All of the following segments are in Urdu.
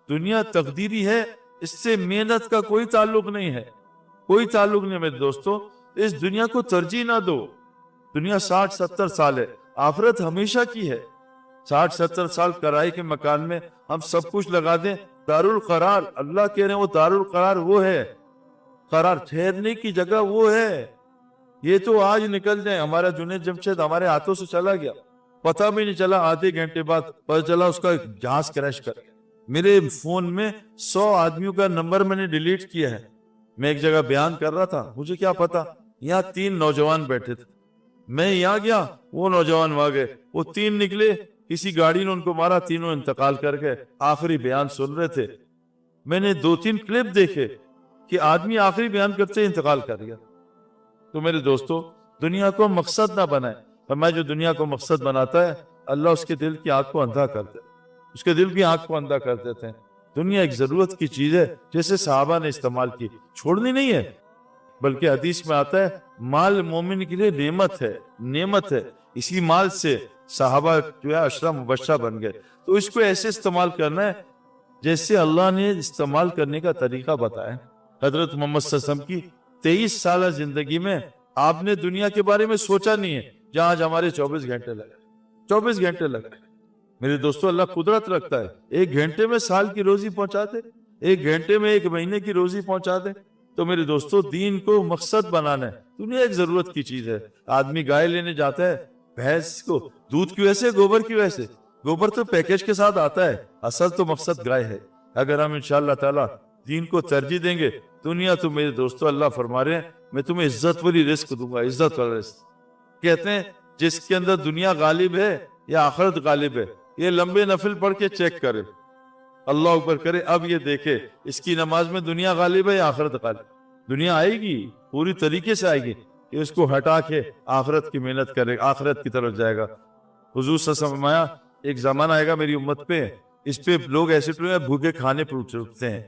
دنیا تقدیری ہے، اس سے محنت کا کوئی تعلق نہیں ہے، کوئی تعلق نہیں میرے دوستو۔ اس دنیا کو ترجیح نہ دو۔ دنیا 60-70 سال ہے، آخرت ہمیشہ کی ہے۔ 60-70 سال کرائے کے مکان میں ہم سب کچھ لگا دیں، دارالقرار اللہ کہہ رہے ہیں، وہ دارالقرار وہ ہے، قرار ٹھہرنے کی جگہ وہ ہے۔ یہ تو آج نکل جائے، ہمارا جنید جمشید ہمارے ہاتھوں سے چلا گیا، پتہ بھی نہیں چلا، آدھے گھنٹے بعد پتہ چلا اس کا جہاز کریش کر گیا۔ میرے فون میں 100 آدمیوں کا نمبر میں نے ڈیلیٹ کیا ہے۔ میں ایک جگہ بیان کر رہا تھا، مجھے کیا پتا، یہاں 3 نوجوان بیٹھے تھے، میں یہاں گیا، وہ نوجوان وہاں گئے، وہ 3 نکلے، کسی گاڑی نے ان کو مارا، تینوں انتقال کر گئے۔ آخری بیان سن رہے تھے، میں نے 2-3 کلپ دیکھے کہ آدمی آخری بیان کرتے انتقال کر گیا۔ تو میرے دوستو، دنیا کو مقصد نہ بنائے، فرمایا جو دنیا کو مقصد بناتا ہے اللہ اس کے دل کی آنکھ کو اندھا کر دیتا ہے، اس کے دل کی آنکھ کو اندھا کر دیتے ہیں۔ دنیا ایک ضرورت کی چیز ہے، جیسے صحابہ نے استعمال کی، چھوڑنی نہیں ہے، بلکہ حدیث میں آتا ہے مال مومن کے لیے نعمت ہے، نعمت ہے۔ اسی مال سے صحابہ جو ہے عشرہ مبشرہ بن گئے۔ تو اس کو ایسے استعمال کرنا ہے جیسے اللہ نے استعمال کرنے کا طریقہ بتایا۔ حضرت محمد صلی اللہ علیہ وسلم کی 23 سالہ زندگی میں آپ نے دنیا کے بارے میں سوچا نہیں ہے، جہاں آج ہمارے 24 گھنٹے لگے، 24 گھنٹے لگے۔ میرے دوستو، اللہ قدرت رکھتا ہے، 1 گھنٹے میں سال کی روزی پہنچا دے، 1 گھنٹے میں 1 مہینے کی روزی پہنچا دے۔ تو میرے دوستو، دین کو مقصد بنانا ہے۔ دنیا ایک ضرورت کی چیز ہے۔ آدمی گائے لینے جاتا ہے، بھینس کو دودھ کی وجہ سے، گوبر کی وجہ سے، گوبر تو پیکیج کے ساتھ آتا ہے، اصل تو مقصد گائے ہے۔ اگر ہم انشاءاللہ تعالی دین کو ترجیح دیں گے، دنیا تو میرے دوستو اللہ فرما رہے ہیں میں تمہیں عزت والی رزق دوں گا، عزت والا رزق۔ کہتے ہیں جس کے اندر دنیا غالب ہے یا آخرت غالب ہے، یہ لمبے نفل پڑھ کے چیک کرے، اللہ اکبر کرے، اب یہ دیکھے اس کی نماز میں دنیا غالب ہے یا آخرت غالب۔ دنیا آئے گی، پوری طریقے سے آئے گی، کہ اس کو ہٹا کے آخرت کی محنت کرے، آخرت کی طرف جائے گا۔ حضور صلی اللہ علیہ وسلم فرمایا ایک زمانہ آئے گا میری امت پہ، اس پہ لوگ ایسے ٹوئے بھوکے کھانے پر اٹھتے ہیں۔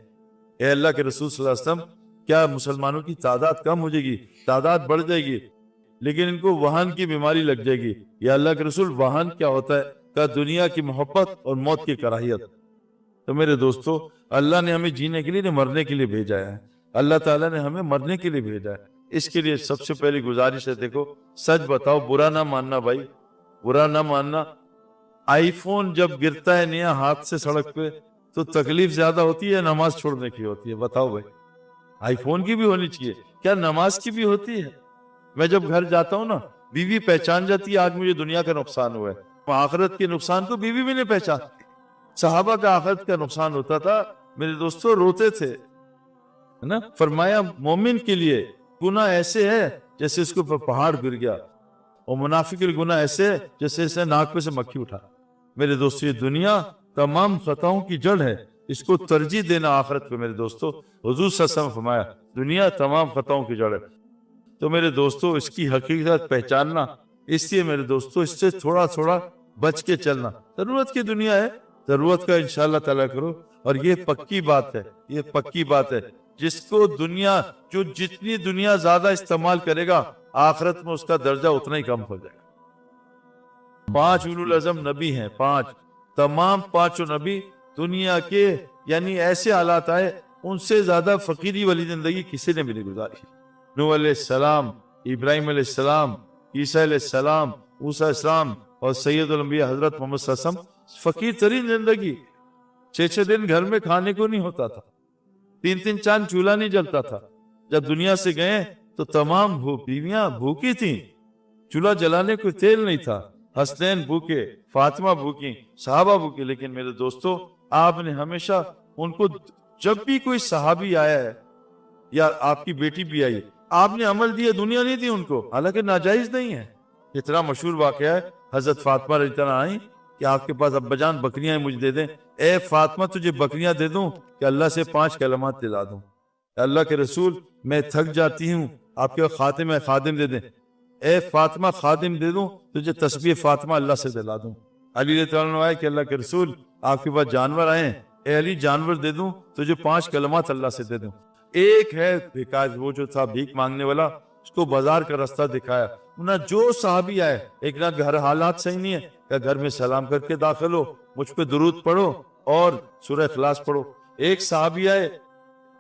اے اللہ کے رسول صلی اللہ علیہ وسلم، کیا مسلمانوں کی تعداد کم ہو جائے گی؟ تعداد بڑھ جائے گی، لیکن ان کو وہن کی بیماری لگ جائے گی۔ یا اللہ کے رسول، وہن کیا ہوتا ہے؟ کہ دنیا کی محبت اور موت کی کراہیت۔ تو میرے دوستو، اللہ نے ہمیں جینے کے لیے نہیں، مرنے کے لیے بھیجا ہے۔ اللہ تعالیٰ نے ہمیں مرنے کے لیے بھیجا ہے۔ اس کے لیے سب سے پہلی گزارش ہے، دیکھو سچ بتاؤ، برا نہ ماننا بھائی، برا نہ ماننا۔ آئی فون جب گرتا ہے نیا ہاتھ سے سڑک پہ تو تکلیف زیادہ ہوتی ہے، نماز چھوڑنے کی ہوتی ہے؟ بتاؤ بھائی، آئی فون کی بھی ہونی چاہیے، کیا نماز کی بھی ہوتی ہے؟ میں جب گھر جاتا ہوں نا، بیوی پہچان جاتی ہے آج مجھے دنیا کا نقصان ہوا ہے، آخرت کے نقصان کو بیوی بھی نہیں پہچانتی۔ صحابہ کا آخرت کا نقصان ہوتا تھا، میرے دوستو روتے تھے، ہے نا؟ فرمایا مومن کے لیے گناہ ایسے ہے جیسے اس کے اوپر پہاڑ گر گیا، اور منافق کے گناہ ایسے ہے جیسے اسے ناک پہ سے مکھی اٹھا۔ میرے دوستو، یہ دنیا تمام خطاؤں کی جڑ ہے، اس کو ترجیح دینا آخرت پہ۔ میرے دوستو، حضور صلی اللہ علیہ وسلم فرمایا دنیا تمام خطاؤں کی جڑ ہے۔ تو میرے دوستو، اس کی حقیقت پہچاننا، اس لیے میرے دوستو اس سے تھوڑا تھوڑا بچ کے چلنا۔ ضرورت کی دنیا ہے، ضرورت کا انشاءاللہ تعالیٰ کرو۔ اور یہ پکی بات ہے، یہ پکی بات ہے، جس کو دنیا، جو جتنی دنیا زیادہ استعمال کرے گا، آخرت میں اس کا درجہ اتنا ہی کم ہو جائے گا۔ 5 اولو العزم نبی ہیں، 5، تمام 5 نبی دنیا کے یعنی ایسے حالات آئے، ان سے زیادہ فقیری والی زندگی کسی نے بھی نہیں گزاری۔ نوح علیہ السلام، ابراہیم علیہ السلام، عیسیٰ علیہ السلام، موسیٰ علیہ السلام، اور سید الانبیاء حضرت محمد صلی اللہ علیہ وسلم، فقیر ترین زندگی۔ 6 دن گھر میں کھانے کو نہیں ہوتا تھا، 3 چاند چولہا نہیں جلتا تھا۔ جب دنیا سے گئے تو تمام بیویاں بھوکی تھیں، چولہا جلانے کو تیل نہیں تھا، حسنین بھوکے، فاطمہ بھوکی، صحابہ بھوکے۔ لیکن میرے دوستو، آپ نے ہمیشہ ان کو، جب بھی کوئی صحابی آیا ہے یا آپ کی بیٹی بھی آئی، آپ نے عمل دیا، دنیا نہیں دی ان کو، حالانکہ ناجائز نہیں ہے۔ اتنا مشہور واقعہ ہے، حضرت فاطمہ رضی اللہ عنہا آئیں کہ آپ کے پاس ابا جان بکریاں مجھے دے دیں۔ اے فاطمہ، تجھے بکریاں دے دوں کہ اللہ سے 5 کلمات دلا دوں؟ اللہ کے رسول، میں تھک جاتی ہوں، آپ کے خاتم ہے، خادم دے دیں۔ اے فاطمہ، خادم دے دوں تجھے تسبیح فاطمہ اللہ سے دلا دوں؟ علی رضی اللہ عنہ آئے کہ اللہ کے رسول، آپ کے پاس جانور آئے ہیں، اے علی جانور دے دوں تجھے 5 کلمات اللہ سے دے دوں؟ ایک ہے بھیکار، وہ جو تھا بھیک مانگنے والا، اس کو بازار کا راستہ دکھایا۔ نہ جو صحابی آئے، ایک نہ گھر حالات صحیح نہیں ہے کہ گھر میں سلام کر کے داخل ہو، مجھ پہ درود پڑھو، اور سورہ اخلاص پڑھو۔ ایک صحابی آئے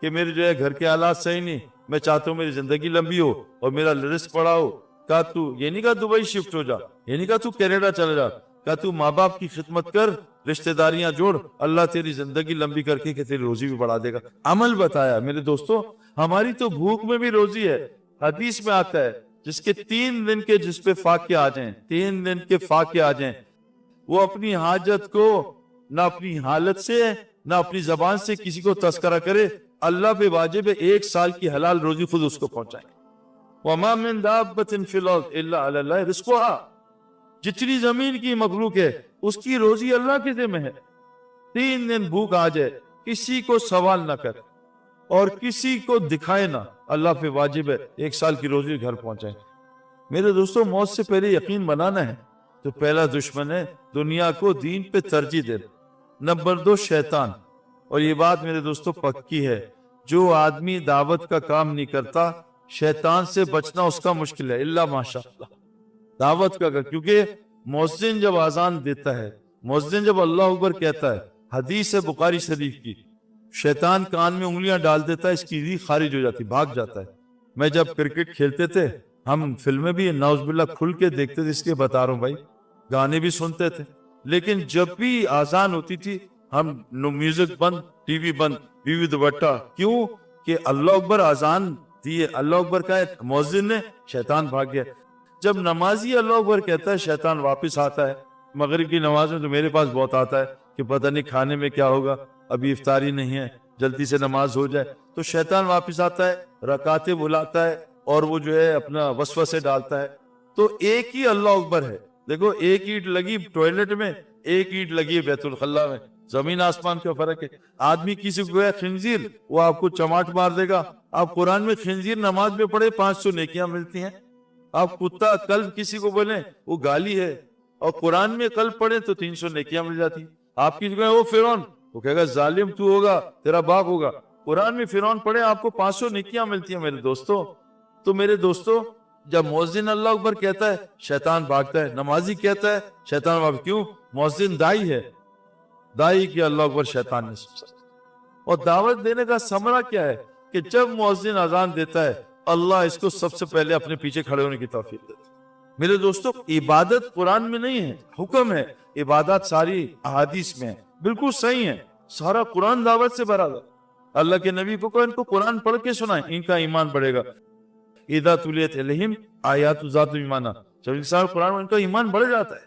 کہ میرے جو ہے گھر کے حالات صحیح نہیں، میں چاہتا ہوں میری زندگی لمبی ہو اور میرا رزق بڑا ہو۔ کہا تو یہ نہیں کہا دبئی شفٹ ہو جا، یہ نہیں کہا تو کینیڈا چلا جا، کہا تو ماں باپ کی خدمت کر، رشتہ داریاں جوڑ، اللہ تیری زندگی لمبی کر کے کہ تیری روزی بھی بڑھا دے گا۔ عمل بتایا۔ میرے دوستو، ہماری تو بھوک میں بھی روزی ہے۔ حدیث میں آتا ہے جس کے 3 دن کے جس پہ فاقے آ جائیں، 3 دن کے فاقے آ جائیں، وہ اپنی حاجت کو نہ اپنی حالت سے نہ اپنی زبان سے کسی کو تذکرہ کرے، اللہ پہ واجب ہے 1 سال کی حلال روزی خود اس کو پہنچائیں۔ وَمَا مِن دَابَّةٍ فِي الْأَرْضِ إِلَّا عَلَى اللَّهِ رِزْقُهَا، جتنی زمین کی مخلوق ہے اس کی روزی اللہ کے ذمہ ہے۔ 3 دن بھوک آ جائے، کسی کو سوال نہ کر اور کسی کو دکھائے نہ، اللہ پہ واجب ہے 1 سال کی روزی گھر پہنچائیں۔ میرے دوستو، موت سے پہلے یقین بنانا ہے تو پہلا دشمن ہے دنیا کو دین پہ ترجیح دے۔ نمبر 2 شیطان۔ اور یہ بات میرے دوستو پکی ہے، جو آدمی دعوت کا کام نہیں کرتا شیطان سے بچنا اس کا مشکل ہے، اللہ ماشاء اللہ دعوت کا، کیونکہ مؤذن جب اذان دیتا ہے، مؤذن جب اللہ اکبر کہتا ہے، حدیث ہے بخاری شریف کی، شیطان کان میں انگلیاں ڈال دیتا ہے، اس کی روح خارج ہو جاتی، بھاگ جاتا ہے۔ میں جب کرکٹ کھیلتے تھے، ہم فلمیں بھی نعوذ باللہ کھل کے دیکھتے تھے، اس لیے بتا رہا ہوں بھائی، گانے بھی سنتے تھے، لیکن جب بھی آزان ہوتی تھی ہم میوزک بند، ٹی وی بند، بیوی دوپٹہ۔ کیوں؟ کہ اللہ اکبر آزان دیے، اللہ اکبر کا مؤذن نے، شیطان بھاگ گیا۔ جب نمازی اللہ اکبر کہتا ہے شیطان واپس آتا ہے۔ مغرب کی نماز میں تو میرے پاس بہت آتا ہے کہ پتہ نہیں کھانے میں کیا ہوگا، ابھی افطاری نہیں ہے، جلدی سے نماز ہو جائے، تو شیطان واپس آتا ہے، رکعتیں بلاتا ہے اور وہ جو ہے اپنا وسوسے ڈالتا ہے۔ تو ایک ہی اللہ اکبر ہے۔ دیکھو، ایک اینٹ لگی ٹوائلٹ میں، ایک اینٹ لگی بیت الخلا میں، زمین آسمان کا فرق ہے۔ آدمی کسی کو ہے خنزیر، وہ آپ کو چماٹ مار دے گا۔ آپ قرآن میں خنزیر نماز میں پڑھے 500 نیکیاں ملتی ہیں۔ آپ کتا کلب کسی کو بولیں، وہ گالی ہے، اور قرآن میں کلب پڑھیں تو 300 نیکیاں مل جاتی۔ آپ کی جگہ وہ فرعون، وہ کہے گا ظالم تو ہوگا، تیرا باپ ہوگا۔ قرآن میں فرعون پڑھے آپ کو 500 نیکیاں ملتی ہیں میرے دوستو۔ تو میرے دوستو، جب مؤذن اللہ اکبر کہتا ہے شیطان بھاگتا ہے، نمازی کہتا ہے شیطان بھاگتا ہے۔ کیوں؟ مؤذن دائی ہے، دائی کی اللہ اکبر شیطان نے سن۔ اور دعوت دینے کا ثمرہ کیا ہے کہ جب مؤذن اذان دیتا ہے اللہ اس کو سب سے پہلے اپنے پیچھے کھڑے ہونے کی توفیق دیتا ہے۔ میرے دوستو، عبادت قرآن میں نہیں ہے، حکم ہے، عبادات ساری احادیث میں ہے، بالکل صحیح ہے، سارا قرآن دعوت سے بھرا ہے۔ اللہ کے نبی کو ان کو قرآن پڑھ کے سنائیں، ان کا ایمان بڑھے گا۔ اذا تلیت علیہم آیات ذات ایمانہ، جب انسان قرآن میں ان کا ایمان بڑھ جاتا ہے۔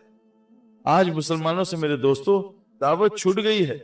آج مسلمانوں سے میرے دوستو دعوت چھوٹ گئی ہے۔